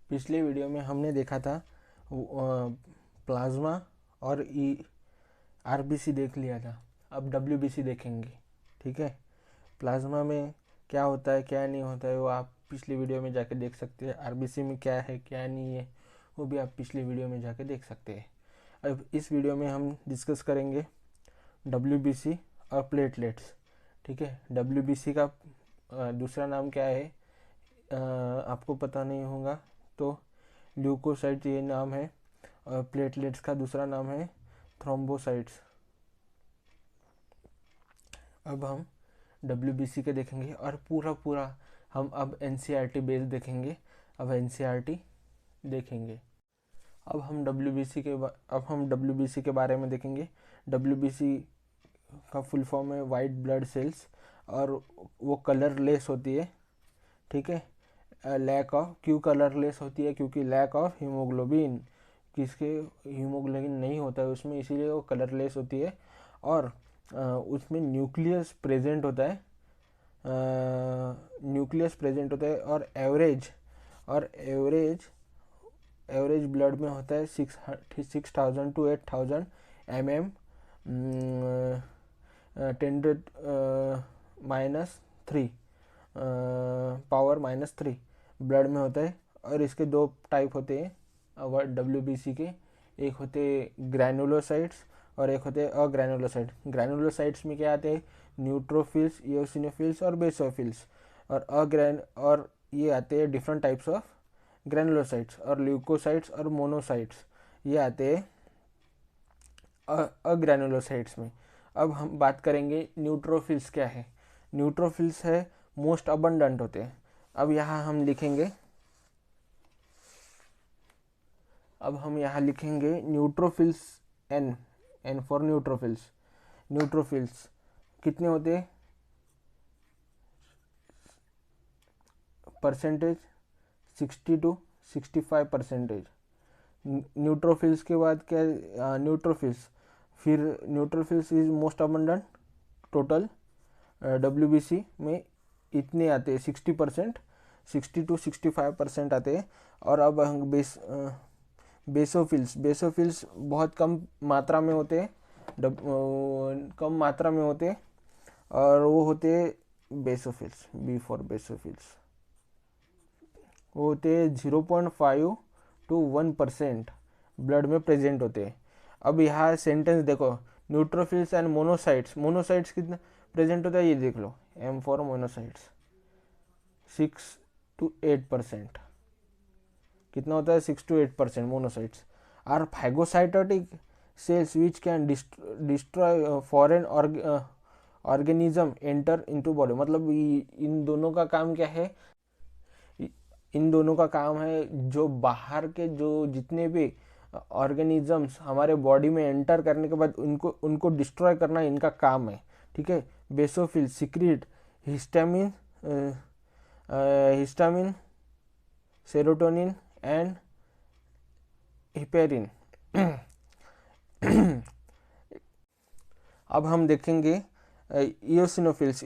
पिछले वीडियो में हमने देखा था प्लाज्मा और आरबीसी देख लिया था। अब डब्ल्यूबीसी देखेंगे। ठीक है, प्लाज्मा में क्या होता है क्या नहीं होता है वो आप पिछली वीडियो में जाके देख सकते हैं। आरबीसी में क्या है क्या नहीं है वो भी आप पिछली वीडियो में जाके देख सकते हैं। अब इस वीडियो में हम डिस्कस करेंगे डब्ल्यूबीसी और प्लेटलेट्स। ठीक है, डब्ल्यूबीसी का दूसरा नाम क्या है आपको पता नहीं होगा तो ल्यूकोसाइट ये नाम है, और प्लेटलेट्स का दूसरा नाम है थ्रोम्बोसाइट्स। अब हम डब्ल्यूबीसी के देखेंगे और पूरा हम अब एनसीईआरटी बेस देखेंगे। अब एनसीईआरटी देखेंगे। अब हम डब्ल्यूबीसी के बारे में देखेंगे। डब्ल्यूबीसी का फुल फॉर्म है वाइट ब्लड सेल्स, और वो कलरलेस होती है। ठीक है, लैक ऑफ क्यों कलरलेस होती है? क्योंकि लैक ऑफ हीमोग्लोबिन, किसके हीमोग्लोबिन नहीं होता है उसमें, इसीलिए वो कलरलेस होती है। और उसमें न्यूक्लियस प्रेजेंट होता है, और एवरेज ब्लड में होता है 6000 to 8000 mm 10⁻³ पावर -3 ब्लड में होता है। और इसके दो टाइप होते हैं डब्ल्यूबीसी के, एक होते ग्रैनुलोसाइट्स और एक होते अग्रैनुलोसाइट। ग्रैनुलोसाइट्स में क्या आते हैं? न्यूट्रोफिल्स, इओसिनोफिल्स और बेसोफिल्स। और ये आते हैं डिफरेंट टाइप्स ऑफ ग्रैनुलोसाइट्स। और ल्यूकोसाइट्स और मोनोसाइट्स ये आते हैं अग्रैनुलोसाइट्स में। अब हम बात करेंगे न्यूट्रोफिल्स क्या है। न्यूट्रोफिल्स है मोस्ट अबंडेंट होते हैं। अब यहाँ हम लिखेंगे neutrophils N for neutrophils. Neutrophils कितने होते हैं? Percentage 60 to 65%। न्यूट्रोफिल्स के बाद क्या? Neutrophils is most abundant. Total WBC में इतने आते हैं 60%, 60 to 65% आते हैं। और अब हम बेसोफिल्स बहुत कम मात्रा में होते हैं, और वो होते हैं बेसोफिल्स, बी फॉर बेसोफिल्स। वो होते 0.5 to 1% ब्लड में प्रेजेंट होते हैं। अब यहाँ सेंटेंस देखो, न्यूट्रोफिल्स एंड मोनोसाइट्स कितना प्रेजेंट होता है ये देख लो। M for monocytes 6 to 8%। कितना होता है? 6 to 8% monocytes are phagocytotic cells which can destroy foreign organism enter into body. मतलब इन दोनों का काम क्या है? इन दोनों का काम है जो बाहर के जो जितने भी ऑर्गेनिजम्स हमारे बॉडी में एंटर करने के बाद उनको डिस्ट्रॉय करना इनका काम है। ठीक है, basophil secrete histamine, serotonin and heparin. अब हम देखेंगे इओसिनोफिल्स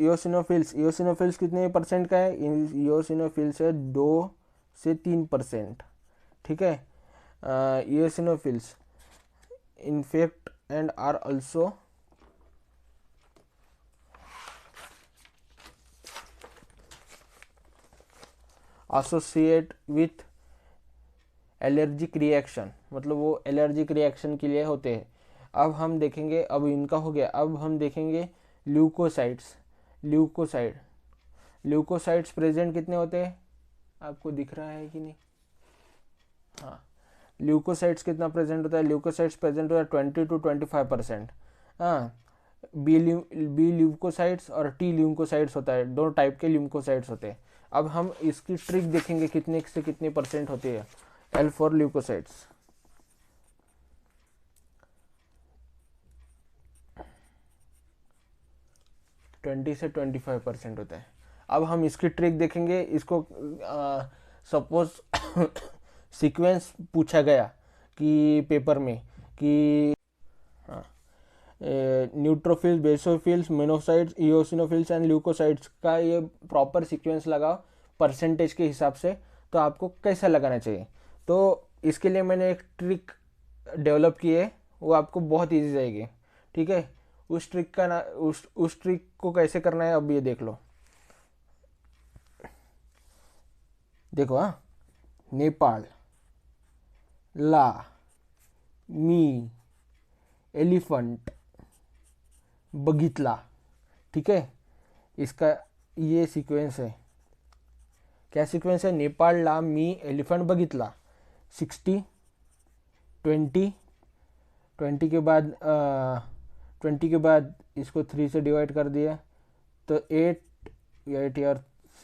कितने परसेंट का है? इओसिनोफिल्स है 2 से 3%। ठीक है, eosinophils in fact and are also associate with allergic reaction. मतलब वो एलर्जिक रिएक्शन के लिए होते हैं। अब हम देखेंगे, अब इनका हो गया। अब हम देखेंगे ल्यूकोसाइट्स प्रेजेंट कितने होते हैं? आपको दिख रहा है कि नहीं? हाँ, ल्यूकोसाइट्स कितना प्रेजेंट होता है? ल्यूकोसाइट्स प्रेजेंट होता है 20 to 25%। हाँ, बी ल्यूकोसाइट्स और टी ल्यूकोसाइट्स होता है, दो टाइप के ल्यूकोसाइट्स होते हैं। अब हम इसकी ट्रिक देखेंगे कितने से कितनी परसेंट होती है। एल फॉर ल्यूकोसाइट्स 20 से 25% होता है। अब हम इसकी ट्रिक देखेंगे। इसको सपोज सीक्वेंस पूछा गया कि पेपर में कि neutrophils, basophils, monocytes, eosinophils and leukocytes का ये प्रॉपर सीक्वेंस लगाओ परसेंटेज के हिसाब से, तो आपको कैसा लगाना चाहिए। तो इसके लिए मैंने एक ट्रिक डेवलप की है, वो आपको बहुत ईजी जाएगी। ठीक है, उस ट्रिक का ना उस ट्रिक को कैसे करना है अब ये देख लो। देखो, हाँ, नेपाल, ला, मी, एलिफंट, बगीतला। ठीक है, इसका ये सीक्वेंस है। क्या सीक्वेंस है? नेपाल, ला, मी, एलिफेंट, बगीतला। 60, 20, 20 के बाद 20 के बाद इसको 3 से डिवाइड कर दिया तो 8 या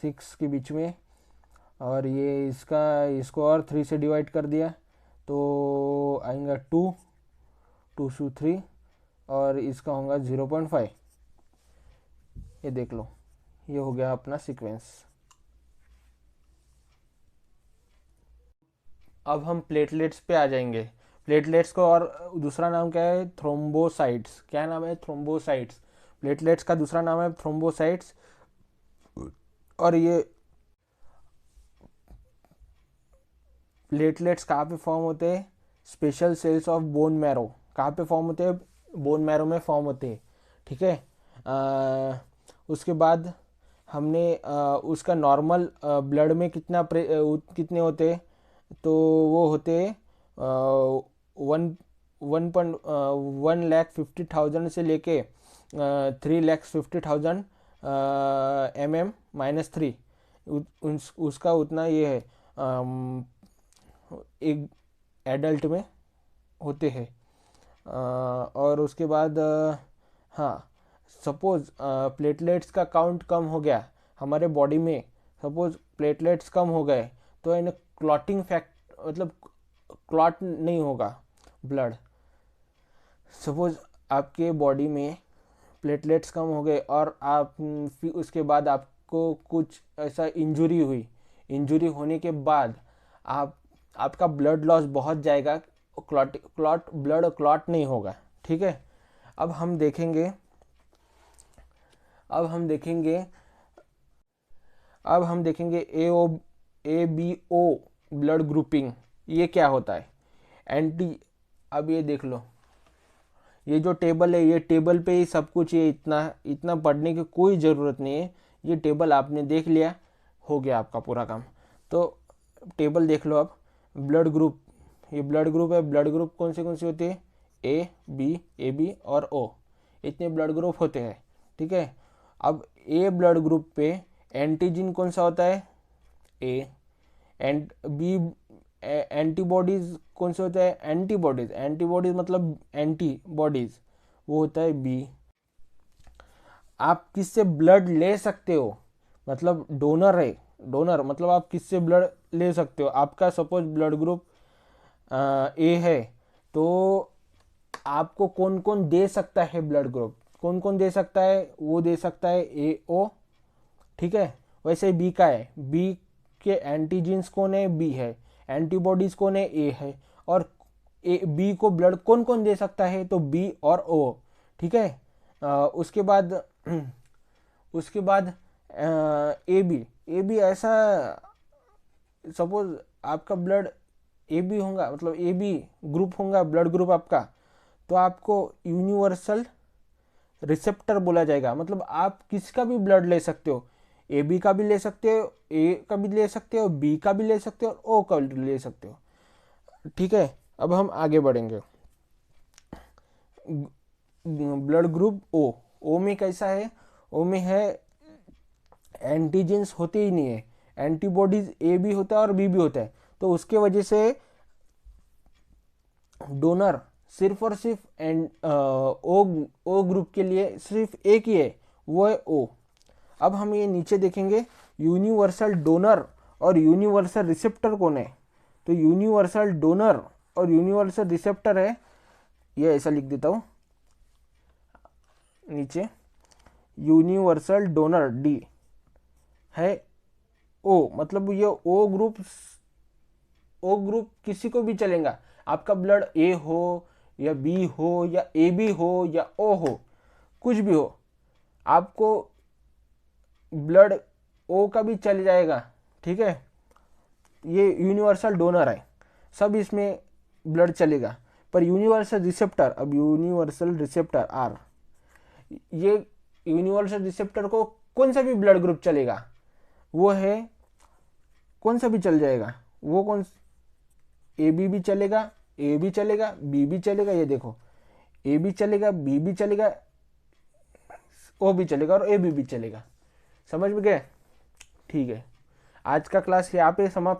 6 के बीच में, और ये इसको और 3 से डिवाइड कर दिया तो आएगा 2, 2 से 3, और इसका होगा 0.5। ये देख लो, ये हो गया अपना सीक्वेंस। अब हम प्लेटलेट्स पे आ जाएंगे। प्लेटलेट्स को और दूसरा नाम क्या है? थ्रोम्बोसाइट्स। क्या नाम है? थ्रोम्बोसाइट्स। प्लेटलेट्स का दूसरा नाम है थ्रोम्बोसाइट्स। और ये प्लेटलेट्स कहाँ पे फॉर्म होते हैं? Special cells of bone marrow. कहाँ पे फॉर्म होते हैं? बोन मैरो में फॉर्म होते हैं। ठीक है, उसके बाद हमने उसका नॉर्मल ब्लड में कितने होते हैं? तो वो होते 1,50,000 से लेके 3,50,000 mm-3। उसका उतना ये है, एक एडल्ट में होते हैं। और उसके बाद हाँ, सपोज प्लेटलेट्स का काउंट कम हो गया हमारे बॉडी में, सपोज प्लेटलेट्स कम हो गए तो इन क्लॉटिंग फैक्ट मतलब क्लॉट नहीं होगा ब्लड। सपोज आपके बॉडी में प्लेटलेट्स कम हो गए और आप फिर उसके बाद आपको कुछ ऐसा इंजरी होने के बाद आपका ब्लड लॉस बहुत जाएगा, ब्लड क्लॉट नहीं होगा। ठीक है, अब हम देखेंगे अब हम देखेंगे अब हम देखेंगे A B O blood grouping. ये क्या होता है? एंटी अब ये देख लो, ये जो टेबल है, ये टेबल पे ही सब कुछ, ये इतना इतना पढ़ने की कोई ज़रूरत नहीं है। ये टेबल आपने देख लिया, हो गया आपका पूरा काम। तो टेबल देख लो अब। ब्लड ग्रुप, ये ब्लड ग्रुप है। ब्लड ग्रुप कौन से होते हैं? ए बी और ओ, इतने ब्लड ग्रुप होते हैं। ठीक है, अब ए ब्लड ग्रुप पे एंटीजन कौन सा होता है? ए। एंड बी एंटीबॉडीज कौन से होता है? एंटीबॉडीज मतलब एंटीबॉडीज, वो होता है बी। आप किससे ब्लड ले सकते हो? मतलब डोनर है, डोनर मतलब आप किससे ब्लड ले सकते हो? आपका सपोज ब्लड ग्रुप ए है, तो आपको कौन कौन दे सकता है ब्लड ग्रुप? कौन कौन दे सकता है? वो दे सकता है ए ओ। ठीक है, वैसे बी का है, बी के एंटीजेंस कौन है? बी है। एंटीबॉडीज कौन है? ए है। और बी को ब्लड कौन कौन दे सकता है? तो बी और ओ। ठीक है, उसके बाद उसके बाद ए बी ऐसा, सपोज आपका ब्लड ए बी होगा, मतलब ए बी ग्रुप होगा ब्लड ग्रुप आपका, तो आपको यूनिवर्सल रिसेप्टर बोला जाएगा। मतलब आप किसका भी ब्लड ले सकते हो, ए बी का भी ले सकते हो, ए का भी ले सकते हो, बी का भी ले सकते हो, और ओ का भी ले सकते हो। ठीक है, अब हम आगे बढ़ेंगे। ब्लड ग्रुप ओ में कैसा है? ओ में है एंटीजेंस होते ही नहीं है, एंटीबॉडीज ए भी होता है और बी भी होता है। तो उसके वजह से डोनर सिर्फ और सिर्फ ओ ग्रुप के लिए सिर्फ एक ही है, वो है ओ। अब हम ये नीचे देखेंगे, यूनिवर्सल डोनर और यूनिवर्सल रिसेप्टर कौन है? तो यूनिवर्सल डोनर और यूनिवर्सल रिसेप्टर है, ये ऐसा लिख देता हूँ नीचे, यूनिवर्सल डोनर डी है ओ, मतलब ये ओ ग्रुप किसी को भी चलेगा। आपका ब्लड ए हो या बी हो या ए बी हो या ओ हो, कुछ भी हो, आपको ब्लड ओ का भी चल जाएगा। ठीक है, ये यूनिवर्सल डोनर है, सब इसमें ब्लड चलेगा। पर यूनिवर्सल रिसेप्टर, अब यूनिवर्सल रिसेप्टर आर, ये यूनिवर्सल रिसेप्टर को कौन सा भी ब्लड ग्रुप चलेगा, वो है कौन सा भी चल जाएगा, वो कौन, ए बी भी चलेगा, ए भी चलेगा, बी भी चलेगा, ये देखो ए भी चलेगा, बी भी चलेगा, ओ भी चलेगा और ए बी भी चलेगा। समझ में गए? ठीक है, आज का क्लास यहाँ पे समाप्त।